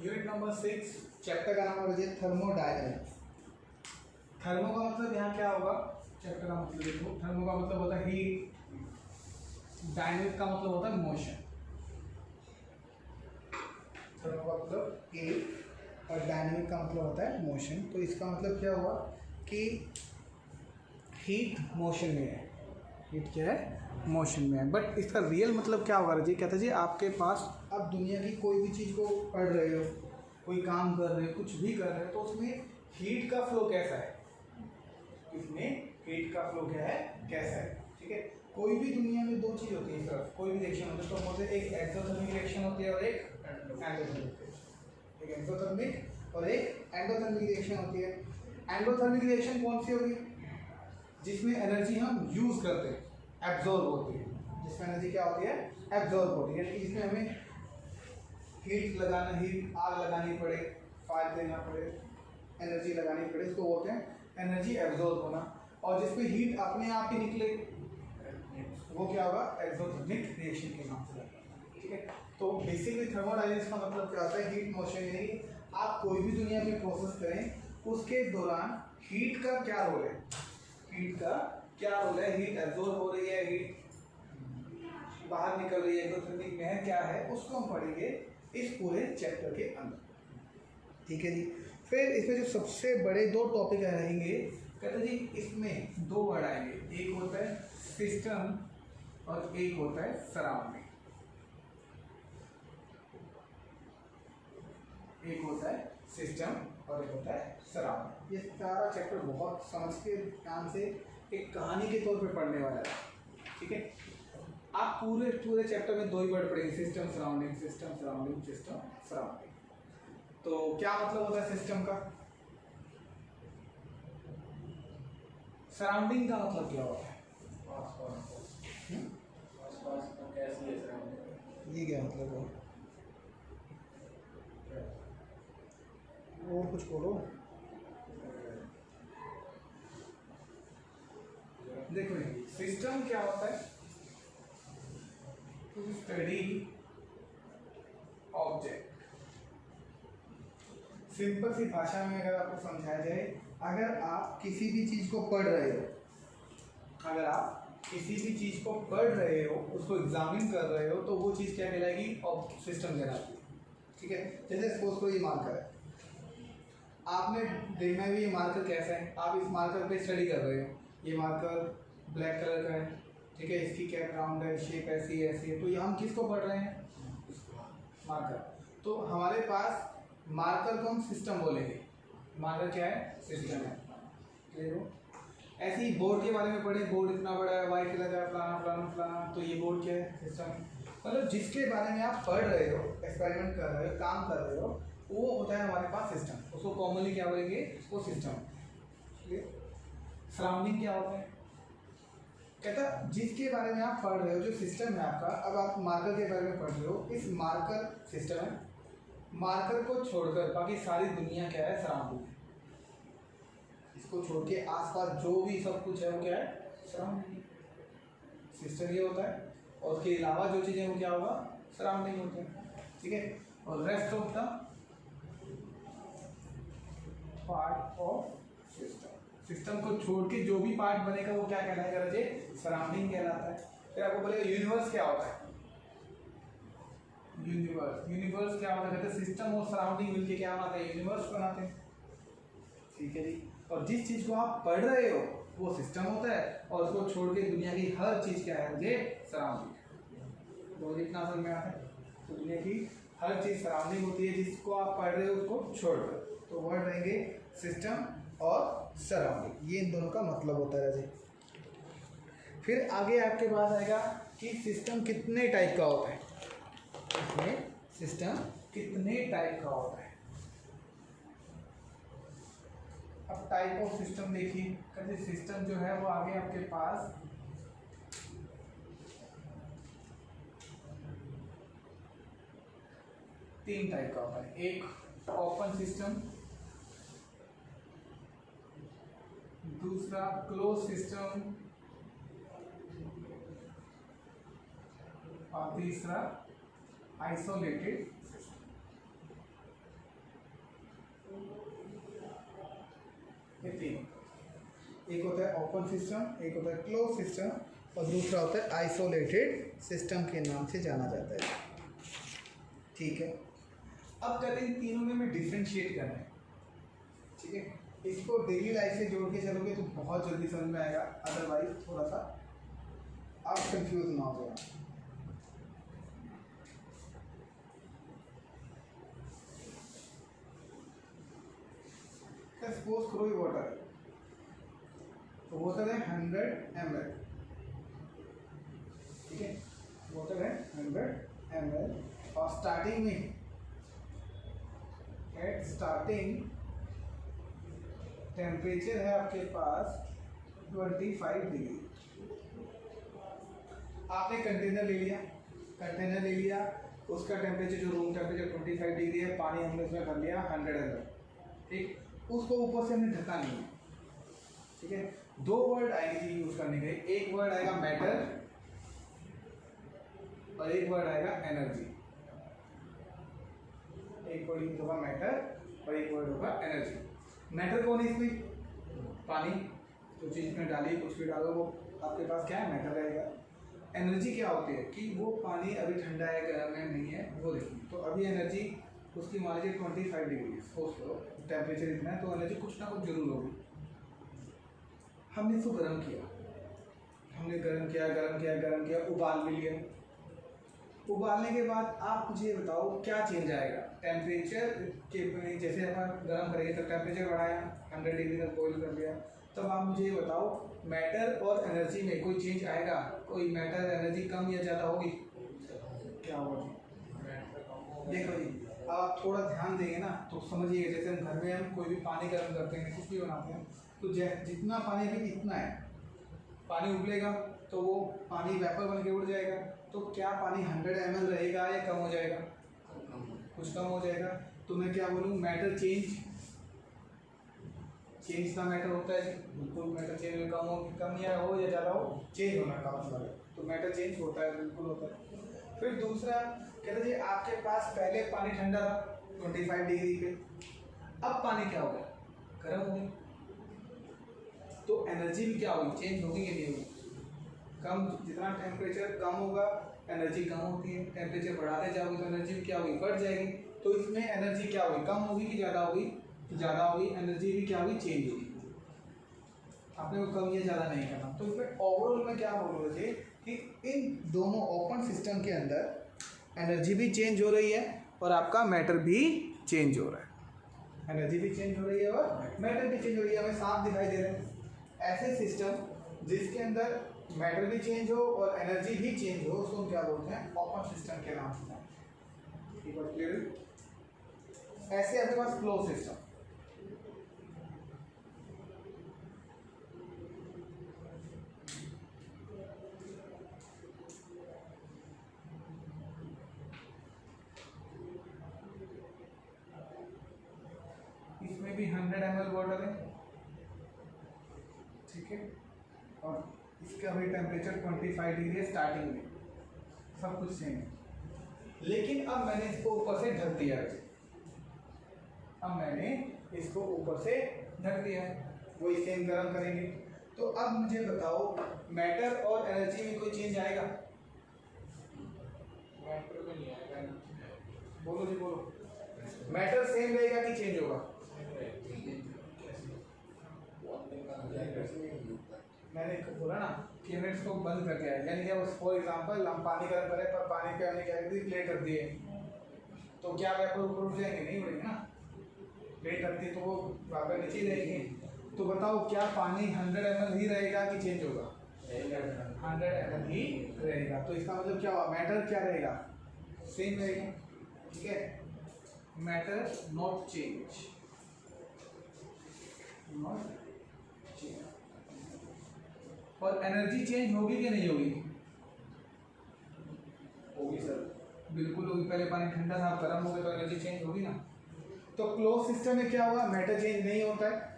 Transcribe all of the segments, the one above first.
Unit number 6 chapter का नाम है थर्मोडायनामिक्स। थर्मो का मतलब यहाँ क्या होगा, चैप्टर का मतलब देखो, थर्मो का मतलब होता है हीट, डायनामिक का मतलब होता है मोशन। थर्मो का मतलब हीट और डायनामिक का मतलब होता है मोशन। तो इसका मतलब क्या हुआ कि हीट मोशन में है, हीट क्या है, मोशन में है। बट इसका रियल मतलब क्या होगा जी? कहता जी आपके पास आप दुनिया की कोई भी चीज़ को पढ़ रहे हो, कोई काम कर रहे हो, कुछ भी कर रहे हो, तो उसमें हीट का फ्लो कैसा है, इसमें हीट का फ्लो क्या है, कैसा है। ठीक है, कोई भी दुनिया में दो चीज़ होती है, इस तरफ कोई भी रिएक्शन होती है तो बोलते हैं एक एक्सोथर्मिक रिएक्शन होती है और एक एंडोथर्मिक, एक एक्सोथर्मिक और एक एंडोथर्मिक रिएक्शन होती है। एंडोथर्मिक रिएक्शन कौन सी होगी? जिसमें एनर्जी हम यूज़ करते हैं, एब्जॉर्ब होती है, जिसमें एनर्जी क्या होती है, एब्जॉर्ब होती है। जिसमें हमें हीट लगाना, हीट आग लगानी पड़े, फायर देना पड़े, एनर्जी लगानी पड़े, इसको बोलते हैं एनर्जी एब्जॉर्ब होना। और जिसमें हीट अपने आप ही निकले वो क्या होगा, एक्सोथर्मिक रिएक्शन के नाम से। ठीक है, तो बेसिकली थर्मोडायनामिक्स का मतलब क्या होता है, हीट मोशन। यानी आप कोई भी दुनिया में प्रोसेस करें उसके दौरान हीट का क्या रोल है, हीट का क्या रोल है, हीट एब्जॉर्ब हो रही है, हीट बाहर निकल रही है, एक्सोथर्मिक में है, क्या है, उसको हम पढ़ेंगे इस पूरे चैप्टर के अंदर। ठीक है जी। फिर इसमें जो सबसे बड़े दो टॉपिक रहेंगे, कहते जी इसमें दो वर्ड आएंगे, एक होता है सिस्टम और एक होता है सराउंडिंग। एक होता है सिस्टम और एक होता है सराउंडिंग। ये सारा चैप्टर बहुत समझ के ध्यान से एक कहानी के तौर पे पढ़ने वाला है। ठीक है, आप पूरे चैप्टर में दो ही वर्ड पढ़ेंगे, system surrounding, system surrounding, system surrounding. तो क्या मतलब होता है सिस्टम का, सराउंडिंग का मतलब क्या होता है, ये क्या मतलब है, और कुछ बोलो। देखो सिस्टम क्या होता है, टू स्टडी ऑब्जेक्ट। सिंपल सी भाषा में अगर आपको समझाया जाए, अगर आप किसी भी चीज़ को पढ़ रहे हो, अगर आप किसी भी चीज़ को पढ़ रहे हो, उसको एग्जामिन कर रहे हो, तो वो चीज़ क्या कहलाएगी, सिस्टम कहलाती है। ठीक है, जैसे सपोज को ये मार्कर है, आपने देखना है भी ये मार्कर कैसा है, आप इस मार्कर पे स्टडी कर रहे हो, ये मार्कर ब्लैक कलर का है, ठीक है, इसकी क्या ग्राउंड है, शेप ऐसी है, ऐसी है, तो ये हम किसको पढ़ रहे हैं, मार्कर। तो हमारे पास मार्कर को हम सिस्टम बोलेंगे, मार्कर क्या है, सिस्टम है। क्लियर हो? ऐसे ही बोर्ड के बारे में पढ़े, बोर्ड इतना बड़ा है, वाइट कलर का, फलाना फलाना फलाना, तो ये बोर्ड क्या है, सिस्टम। मतलब जिसके बारे में आप पढ़ रहे हो, एक्सपेरिमेंट कर रहे हो, काम कर रहे हो, वो होता है हमारे पास सिस्टम। उसको कॉमनली क्या बोलेंगे, उसको सिस्टम। सराउंडिंग क्या होता है, कहता जिसके बारे में आप पढ़ रहे हो, जो सिस्टम है आपका। अब आप मार्कर के बारे में पढ़ रहे हो, इस मार्कर सिस्टम है, मार्कर को छोड़कर बाकी सारी दुनिया क्या है, सराउंडिंग है। इसको छोड़ के आसपास जो भी सब कुछ है वो क्या है, सराउंडिंग। सिस्टम ये होता है, और उसके अलावा जो चीज़ें वो क्या होगा, सराउंडिंग होते हैं। ठीक है, और rest of the part of system, system को छोड़ के जो भी पार्ट बनेगा वो क्या कहलाएगा रजे, सराउंडिंग कहलाता है। फिर आपको बोलेगा यूनिवर्स क्या होता है, यूनिवर्स, यूनिवर्स क्या होता है, कहते सिस्टम और सराउंडिंग मिलके क्या बनाते हैं, यूनिवर्स बनाते हैं। ठीक है जी, और जिस चीज़ को आप पढ़ रहे हो वो सिस्टम होता है, और उसको छोड़ के दुनिया की हर चीज़ क्या है, मुझे सराउंडिंग। तो इतना समझ में आता है, तो दुनिया की हर चीज़ सराउंडिंग होती है, जिसको आप पढ़ रहे हो उसको छोड़कर। तो वर्ड रहेंगे सिस्टम और सराउंडिंग, ये इन दोनों का मतलब होता है जी। फिर आगे आपके पास आएगा कि सिस्टम कितने टाइप का होता है, इसमें सिस्टम कितने टाइप का होता है। अब टाइप ऑफ सिस्टम देखिए, कहते सिस्टम जो है वो आगे आपके पास तीन टाइप का होता है। एक ओपन सिस्टम, दूसरा क्लोज सिस्टम, और तीसरा आइसोलेटेड सिस्टम। एक होता है ओपन सिस्टम, एक होता है क्लोज सिस्टम, और दूसरा होता है आइसोलेटेड सिस्टम के नाम से जाना जाता है। ठीक है, अब कहते हैं इन तीनों में हमें डिफ्रेंशिएट करना है। ठीक है, इसको डेली लाइफ से जोड़ के चलोगे तो बहुत जल्दी समझ में आएगा, अदरवाइज थोड़ा सा आप कंफ्यूज ना हो जाए। सपोज करो ये वाटर है, तो वाटर है 100 ml। ठीक है, वाटर है 100 ml, और स्टार्टिंग में एट स्टार्टिंग टेम्परेचर है आपके पास 25 डिग्री। आपने कंटेनर ले लिया, उसका टेम्परेचर जो रूम टेम्परेचर 25 डिग्री है, पानी हमने उसमें भर लिया 100 ml। ठीक, उसको ऊपर से हमने ढका नहीं है। ठीक है, दो वर्ड आएंगे यूज करने के, एक वर्ड आएगा मैटर और एक वर्ड आएगा एनर्जी। एक वर्ड यूज होगा मैटर और एक वर्ड होगा एनर्जी। मैटर कौन है इसमें? पानी, जो चीज में डाली कुछ भी डालो वो आपके पास क्या है, मैटर रहेगा। एनर्जी क्या होती है कि वो पानी अभी ठंडा है गर्म है नहीं है वो देखिए। तो अभी एनर्जी उसकी मान लीजिए 25 डिग्री, सोच लो टेम्परेचर इतना है, तो एनर्जी कुछ ना कुछ जरूर होगी। हमने इसको गर्म किया, गर्म किया, उबाल भी लिया। उबालने के बाद आप मुझे बताओ क्या चेंज आएगा टेम्परेचर के, जैसे अपन गर्म करेंगे तो टेम्परेचर बढ़ाया 100 डिग्री तक बॉइल कर लिया। तब आप मुझे बताओ मैटर और एनर्जी में कोई चेंज आएगा? कोई मैटर एनर्जी कम या ज़्यादा होगी? क्या होगा? देखो जी, आप थोड़ा ध्यान देंगे ना तो समझिए, जैसे हम घर में हम कोई भी पानी गर्म करते हैं, कुछ भी बनाते हैं, तो जितना पानी अभी इतना है, पानी उबलेगा तो वो पानी वेपर बन के उड़ जाएगा। तो क्या पानी 100 ml रहेगा या कम हो जाएगा? कुछ कम हो जाएगा। तो मैं क्या बोलूँ, मैटर चेंज का मैटर होता है। बिल्कुल मैटर चेंज, कम या हो या ज़्यादा हो, चेंज होना का मतलब है। तो मैटर चेंज होता है, बिल्कुल होता है। फिर दूसरा कहते जी आपके पास पहले पानी ठंडा था 25 डिग्री पे, अब पानी क्या हो गया, गर्म हो गया। तो एनर्जी भी क्या होगी, चेंज होगी कि नहीं होगी? कम, जितना टेम्परेचर कम होगा एनर्जी कम होती है, टेम्परेचर बढ़ाते जाओगे तो एनर्जी भी क्या होगी, बढ़ जाएगी। तो इसमें एनर्जी क्या होगी, कम होगी कि ज़्यादा होगी? ज़्यादा होगी। एनर्जी भी क्या होगी, चेंज होगी। आपने को कम या ज़्यादा नहीं करना। तो इसमें ओवरऑल में क्या बोल रहे थे कि इन दोनों ओपन सिस्टम के अंदर एनर्जी भी चेंज हो रही है और आपका मैटर भी चेंज हो रहा है। एनर्जी भी चेंज हो रही है और मैटर भी चेंज हो रही है, हमें साफ दिखाई दे रहे हैं। ऐसे सिस्टम जिसके अंदर मैटर भी चेंज हो और एनर्जी भी चेंज हो, उसको हम क्या बोलते हैं, ओपन सिस्टम के नाम से। क्लियर? ऐसे आपके पास क्लोज सिस्टम, इसमें भी 100 ml वाटर है। ठीक है, और इसका भी टेम्परेचर 25 डिग्री है स्टार्टिंग में, सब कुछ सेम है। लेकिन अब मैंने इसको ऊपर से ढक दिया है, वही सेम गर्म करेंगे। तो अब मुझे बताओ मैटर और एनर्जी में कोई चेंज आएगा? मैटर में नहीं आएगा। बोलो जी बोलो, मैटर सेम रहेगा कि चेंज होगा? मैंने बोला ना कि हमने इसको बंद कर दिया है, यानी कि फॉर एग्जांपल हम पानी गर्म करें पर पानी पे हमने क्या कर दी, प्लेट रख दी है, तो क्या वेपर ऊपर उठ जाएंगे? नहीं उड़ेंगे ना। प्लेट रखती तो वो वेपर नीचे ही रहेगी। तो बताओ क्या पानी 100 ml ही रहेगा कि चेंज होगा? 100 ml ही रहेगा। तो इसका मतलब क्या हुआ, मैटर क्या रहेगा, सेम रहेगा। ठीक है, मैटर नॉट चेंज, और एनर्जी चेंज होगी कि नहीं होगी? होगी सर, बिल्कुल होगी। पहले पानी ठंडा था, गर्म हो गया, तो एनर्जी चेंज होगी ना। तो क्लोज सिस्टम में क्या हुआ, मैटर चेंज नहीं होता है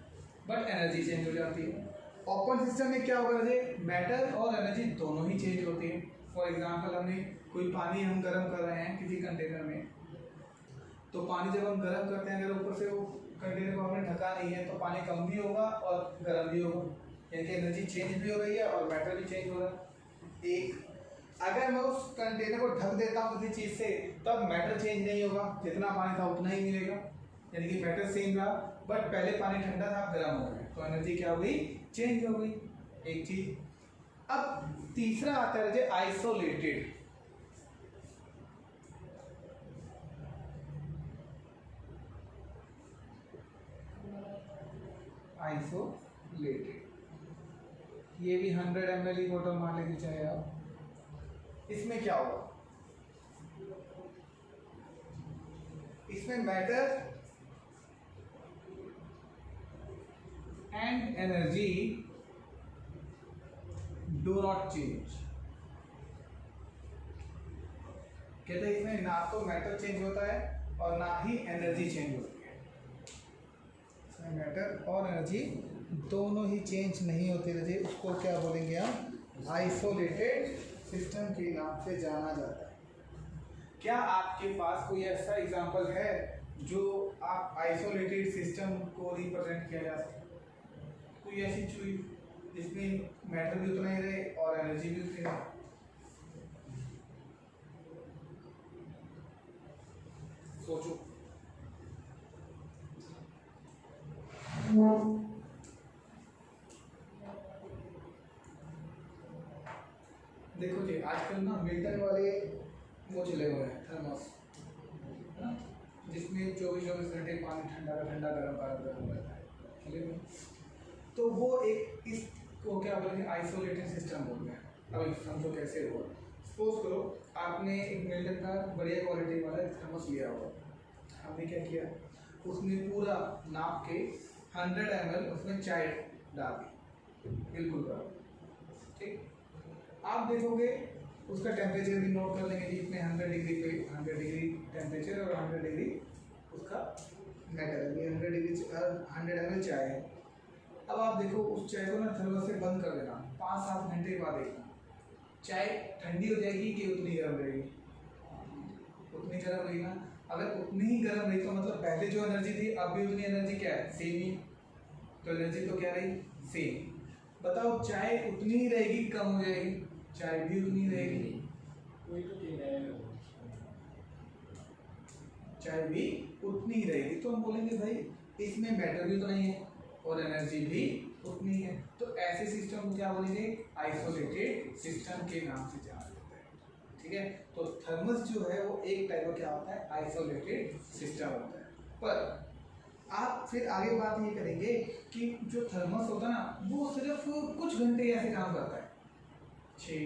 बट एनर्जी चेंज हो जाती है। ओपन सिस्टम में क्या होगा, मैटर और एनर्जी दोनों ही चेंज होती है। फॉर एग्जांपल हमने कोई पानी हम गर्म कर रहे हैं किसी कंटेनर में, तो पानी जब हम गर्म करते हैं, अगर ऊपर से वो कंटेनर को हमने ढका नहीं है तो पानी कम भी होगा और गर्म भी होगा, यानी कि एनर्जी चेंज भी हो रही है और मैटर भी चेंज हो रहा है। एक अगर मैं उस कंटेनर को ढक देता हूँ किसी चीज से तब मैटर चेंज नहीं होगा, जितना पानी था उतना ही मिलेगा, यानी कि मैटर सेम रहा, बट पहले पानी ठंडा था गर्म हो गया तो एनर्जी क्या हो गई, चेंज हो गई। एक चीज। अब तीसरा आता है आइसोलेटेड। आइसोलेटेड ये भी 100 ml की बोतल मान लेनी चाहिए आप। इसमें क्या होगा, इसमें matter and energy do not change. कहते हैं इसमें ना तो मैटर चेंज होता है और ना ही एनर्जी चेंज होती है। इसमें मैटर और एनर्जी दोनों ही चेंज नहीं होती रहती, उसको क्या बोलेंगे हम, आइसोलेटेड सिस्टम के नाम से जाना जाता है। क्या आपके पास कोई ऐसा एग्जांपल है जो आप आइसोलेटेड सिस्टम को रिप्रेजेंट किया जा सके? कोई ऐसी चीज जिसमें मैटर भी उतना ही रहे और एनर्जी भी उतनी रहे? सोचो। देखो जी आजकल ना मिल्टन वाले वो चले हुए हैं थर्मस, है ना, जिसमें 24 घंटे पानी ठंडा का ठंडा गर्म का गर्म रहता है, चले हुए। तो वो एक इसको क्या बोलेंगे, आइसोलेटेड सिस्टम बोलते हैं। अब समझो कैसे हुआ। सपोज करो आपने एक मिल्टन का बढ़िया क्वालिटी वाला थर्मस लिया हुआ, हमने क्या किया, उसमें पूरा नाप के 100 ml उसमें चाय डाल दी, बिल्कुल गर्म, ठीक। आप देखोगे उसका टेम्परेचर भी नोट कर लेंगे जी, इतने 100 डिग्री पे 100 डिग्री टेम्परेचर और 100 डिग्री उसका मैटर है, 100 डिग्री 100 ml चाय है। अब आप देखो उस चाय को ना थर्मस से बंद कर देना, 5-7 घंटे बाद देखना चाय ठंडी हो जाएगी कि उतनी गर्म रहेगी, उतनी गर्म रहेगी ना। अगर उतनी ही गर्म रही तो मतलब पहले जो एनर्जी थी अब भी उतनी एनर्जी क्या है, सेम ही, तो एनर्जी तो क्या रही, सेम। बताओ चाय उतनी ही रहेगी कम हो जाएगी, चाय भी उतनी रहेगी, चाय भी उतनी ही रहेगी। तो हम बोलेंगे भाई इसमें मैटर भी उतना ही है और एनर्जी भी उतनी है, तो ऐसे सिस्टम को क्या बोलेंगे, आइसोलेटेड सिस्टम के नाम से जाना जाता है, ठीक है। तो थर्मस जो है वो एक टाइप का क्या होता है, आइसोलेटेड सिस्टम होता है। पर आप फिर आगे बात ये करेंगे कि जो थर्मस होता है ना वो सिर्फ कुछ घंटे ऐसे काम करता है, 6,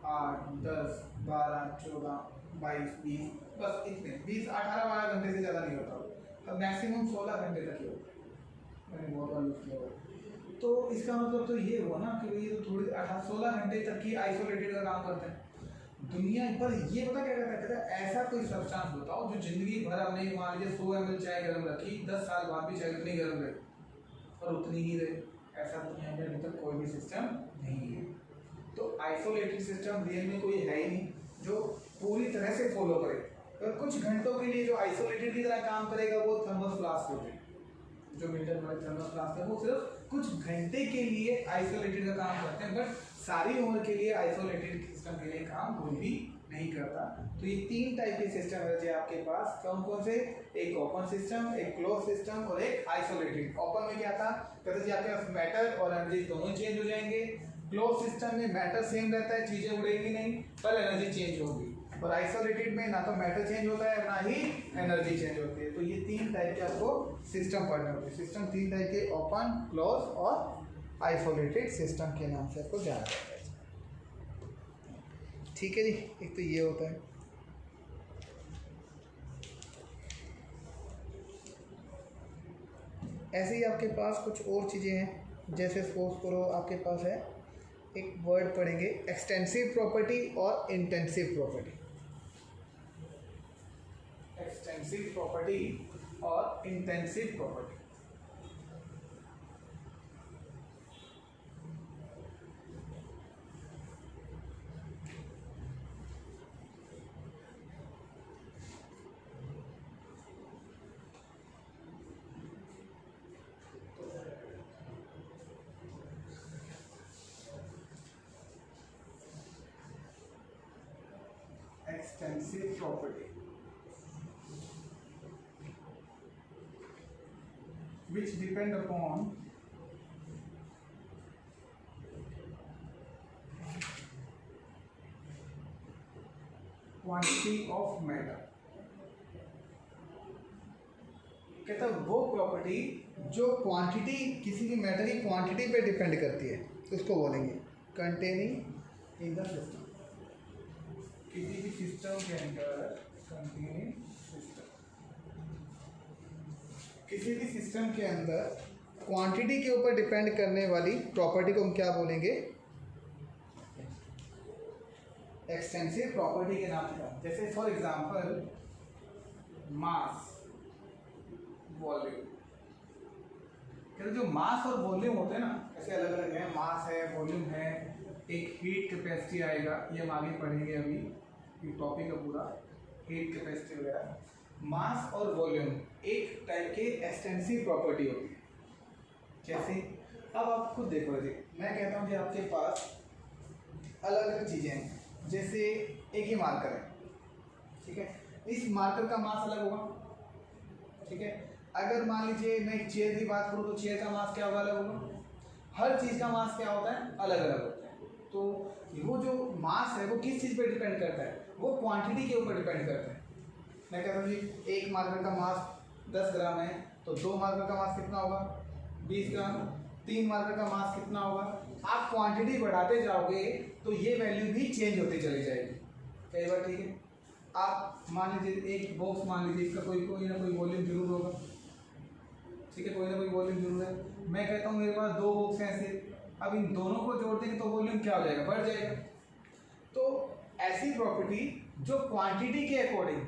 8, 10, 12, 14, 22, 20, बस इतने 20, 18, 12 घंटे से ज़्यादा नहीं होता, अब मैक्सिमम 16 घंटे तक ही होता है, मैंने बहुत बार यूज़ किया हुआ। तो इसका मतलब तो ये हुआ ना कि ये तो थोड़ी 16 घंटे तक ही आइसोलेटेड का काम करते हैं। दुनिया पर ये पता क्या कहता है, ऐसा कोई सब्सटेंस बताओ जो जिंदगी भर हमने मान लीजिए 100 ml चाय गर्म रखी, 10 साल बाद भी चाय उतनी गर्म रहे और उतनी ही रहे, ऐसा दुनिया में अभी तक कोई भी सिस्टम नहीं है। तो आइसोलेटेड सिस्टम रियल में कोई है ही नहीं जो पूरी तरह से फॉलो करे। और कुछ घंटों के लिए जो आइसोलेटेड की तरह काम करेगा वो थर्मल फ्लास्क होते हैं, जो मिल्टन वाले थर्मल फ्लास्क है वो सिर्फ कुछ घंटे के लिए आइसोलेटेड का काम करते हैं, बट सारी उम्र के लिए आइसोलेटेड सिस्टम के लिए काम कोई भी नहीं करता। तो ये 3 टाइप के सिस्टम है जो आपके पास, कौन कौन से, एक ओपन सिस्टम, एक क्लोज सिस्टम और एक आइसोलेटेड। ओपन में क्या था, कहते जी आपके पास मैटर और एनर्जी दोनों चेंज हो जाएंगे। क्लोज सिस्टम में मैटर सेम रहता है, चीजें उड़ेंगी नहीं, पर एनर्जी चेंज होगी। और आइसोलेटेड में ना तो मैटर चेंज होता है ना ही एनर्जी चेंज होती है। तो ये 3 टाइप के आपको सिस्टम पढ़ने होते हैं। सिस्टम 3 टाइप के, ओपन, क्लोज और आइसोलेटेड सिस्टम के नाम से आपको जाना जाता है, ठीक है जी। एक तो ये होता है। ऐसे ही आपके पास कुछ और चीज़ें हैं, जैसे सपोज करो आपके पास है एक वर्ड पढ़ेंगे, एक्सटेंसिव प्रॉपर्टी और इंटेंसिव प्रॉपर्टी। एक्सटेंसिव प्रॉपर्टी और intensive property. extensive property which depend upon quantity of matter। कहता है वो प्रॉपर्टी जो क्वांटिटी, किसी भी मैटर की क्वांटिटी पे डिपेंड करती है, उसको बोलेंगे कंटेनिंग इन द सिस्टम। किसी भी सिस्टम के अंदर कंटेनिंग सिस्टम, किसी भी सिस्टम के अंदर क्वांटिटी के ऊपर डिपेंड करने वाली प्रॉपर्टी को हम क्या बोलेंगे? एक्सटेंसिव प्रॉपर्टी के नाम से। जैसे फॉर एग्जांपल मास, वॉल्यूम। कहते जो मास और वॉल्यूम होते हैं ना, ऐसे अलग अलग है, मास है, वॉल्यूम है, एक हीट कैपेसिटी आएगा, ये हम आगे पढ़ेंगे। अभी ये टॉपिक है पूरा हीट कैपेसिटी वगैरह। मास और वॉल्यूम एक टाइप के एक्सटेंसिव प्रॉपर्टी होती है। जैसे अब आप खुद देखो जी, मैं कहता हूँ कि आपके पास अलग अलग चीज़ें हैं, जैसे एक ही मार्कर है, ठीक है, इस मार्कर का मास अलग होगा, ठीक है। अगर मान लीजिए मैं एक चेयर की बात करूँ तो चेयर का मास क्या होगा? अलग होगा। हर चीज़ का मास क्या होता है? अलग अलग होता है। तो वो जो मास है वो किस चीज़ पे डिपेंड करता है? वो क्वांटिटी के ऊपर डिपेंड करता है। मैं कहता हूँ जी एक मार्कर का मास 10 ग्राम है, तो 2 मार्कर का मास कितना होगा? 20 ग्राम। 3 मार्कर का मास कितना होगा? आप क्वांटिटी बढ़ाते जाओगे तो ये वैल्यू भी चेंज होती चली जाएगी कई बार, ठीक है। आप मान लीजिए एक बॉक्स, मान लीजिए इसका कोई ना कोई वॉल्यूम जरूर होगा, ठीक है, कोई ना कोई वॉल्यूम जरूर है। मैं कहता हूँ मेरे पास 2 बॉक्स हैं ऐसे, अब इन दोनों को जोड़ देंगे तो वॉल्यूम क्या हो जाएगा? बढ़ जाएगा। तो ऐसी प्रॉपर्टी जो क्वांटिटी के अकॉर्डिंग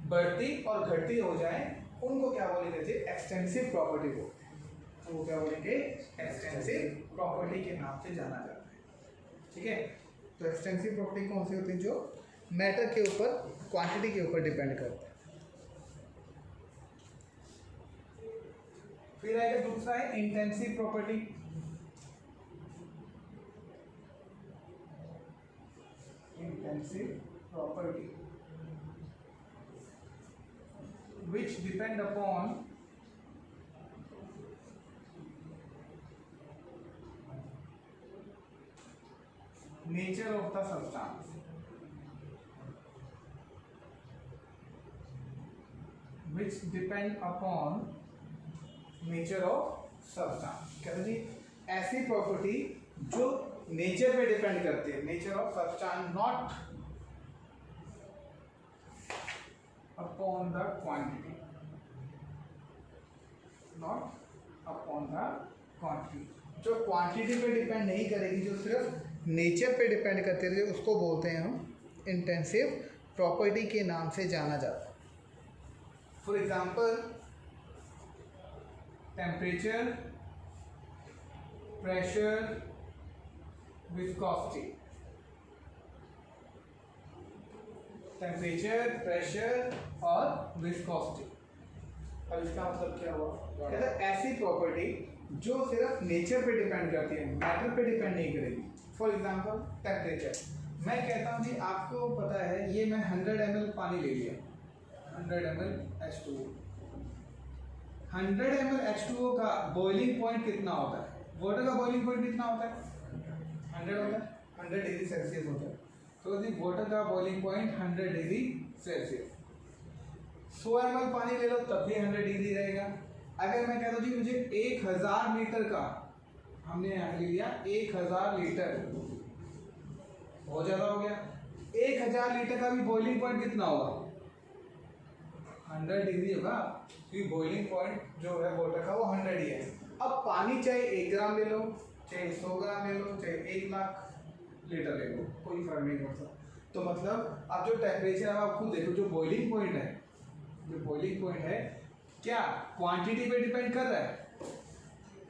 बढ़ती और घटती हो जाए, उनको क्या बोलेंगे? एक्सटेंसिव प्रॉपर्टी को, तो वो क्या बोलेंगे? एक्सटेंसिव प्रॉपर्टी के नाम से जाना जाता है, ठीक है। तो एक्सटेंसिव प्रॉपर्टी कौन सी होती है? जो मैटर के ऊपर, क्वांटिटी के ऊपर डिपेंड करता है। फिर आएगा दूसरा है intensive property. Intensive property which depend upon nature of the substance, which depend upon nature of substance। कहते हैं जी ऐसी प्रॉपर्टी जो नेचर पे डिपेंड करती है, nature of substance, not upon the quantity, not upon the quantity। जो quantity पे depend नहीं करेगी, जो सिर्फ नेचर पे डिपेंड करती है, उसको बोलते हैं हम इंटेंसिव प्रॉपर्टी के नाम से जाना जाता है। For example temperature, pressure, viscosity. Temperature, pressure और विस्कोसिटी। अब इसका मतलब क्या हुआ? कहते हैं ऐसी प्रॉपर्टी जो सिर्फ नेचर पे डिपेंड करती है, मैटर पे डिपेंड नहीं करेगी। फॉर एग्जांपल टेम्परेचर, मैं कहता हूँ जी आपको पता है, ये मैं 100 ml पानी ले लिया, 100 ml H2O। 100 ml H2O का बॉइलिंग पॉइंट कितना होता है? वाटर का बॉइलिंग पॉइंट कितना होता है? 100 होता है, 100 डिग्री सेल्सियस होता है। तो जी वाटर का boiling point 100 degree Celsius. 100 ml पानी ले लो तब भी 100 डिग्री रहेगा। अगर मैं कहता हूँ जी मुझे 1000 लीटर का, हमने यहाँ ले लिया 1000 लीटर, बहुत ज़्यादा हो गया। 1000 लीटर का भी बॉइलिंग पॉइंट कितना होगा? 100 डिग्री होगा, क्योंकि बॉइलिंग पॉइंट जो है वाटर का वो 100 ही है। अब पानी चाहे 1 ग्राम ले लो, चाहे 100 ग्राम ले लो, चाहे 1 लाख लीटर ले लो, कोई फर्क नहीं पड़ता। तो मतलब अब जो टेम्परेचर है आप खुद देखो, जो बॉइलिंग पॉइंट है, जो बॉइलिंग पॉइंट है क्या क्वांटिटी पे डिपेंड कर रहा है?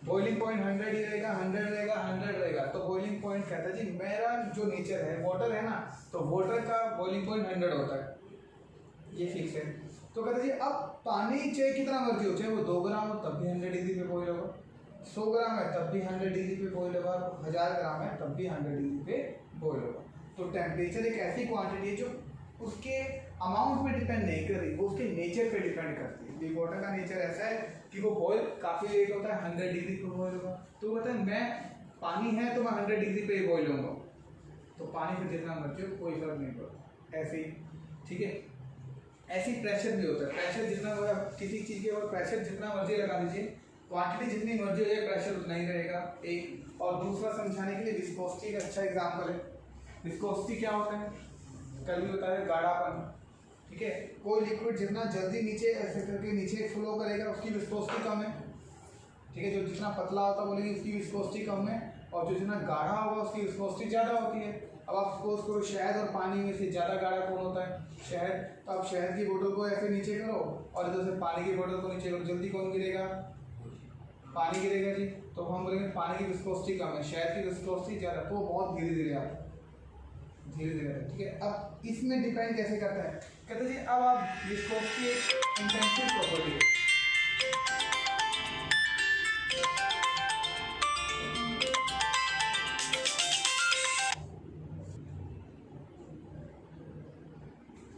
बॉइलिंग पॉइंट 100 ही रहेगा, 100 रहेगा, 100 रहेगा। तो बॉइलिंग पॉइंट कहता है जी मेरा जो नेचर है, वाटर है ना, तो वाटर का बॉइलिंग पॉइंट 100 होता है, ये फिक्स है। तो कहते हैं जी अब पानी चाहे कितना मर्जी हो, चाहे वो 2 ग्राम हो तब भी 100 डिग्री पे बॉइल होगा, 100 ग्राम है तब भी 100 डिग्री पे बॉइल होगा, 1000 ग्राम है तब भी 100 डिग्री पे बॉइल होगा। तो टेम्परेचर एक ऐसी क्वांटिटी है जो उसके अमाउंट पे डिपेंड नहीं कर रही, वो उसके नेचर पे डिपेंड करती है। डी वाटर का नेचर ऐसा है कि वो बॉयल काफ़ी लेट होता है, 100 डिग्री पे बॉयल होगा। तो कहता है मैं पानी है तो मैं 100 डिग्री पे ही बॉयल होऊंगा, तो पानी पे जितना मर्जी हो कोई फर्क नहीं पड़ता। ऐसे ही ठीक है, ऐसी प्रेशर भी होता है। प्रेशर जितना होगा किसी चीज़ के ऊपर प्रेशर जितना मर्जी लगा दीजिए, क्वांटिटी जितनी मर्जी हो जाए प्रेशर उतना ही रहेगा। एक और दूसरा समझाने के लिए विस्कोसिटी का अच्छा एग्जाम्पल है। विस्कोसिटी क्या होता है, कल भी बताया, गाढ़ापन। ठीक है, कोई लिक्विड जितना जल्दी नीचे ऐसे करके नीचे फ्लो करेगा उसकी विस्कोसिटी कम है। ठीक है, जो जितना पतला होता है बोलेंगे उसकी विस्कोसिटी कम है, और जो जितना गाढ़ा होगा उसकी विस्कोसिटी ज़्यादा होती है। अब आप सपोज करो शहद और पानी में से ज़्यादा गाढ़ा कौन होता है, शहद। तो आप शहद की बोतल को ऐसे नीचे करो और इधर से पानी की बोतल को नीचे करो, जल्दी कौन गिरेगा, पानी गिरेगा जी। तो हम बोलेंगे पानी की विस्कोसिटी कम है, शहद की विस्कोसिटी ज़्यादा, तो वो बहुत धीरे धीरे आता है, धीरे धीरे। ठीक है, अब इसमें डिपेंड कैसे करता है, कहते हैं जी अब आप विस्कोसिटी एक इंटेंसिव प्रॉपर्टी है।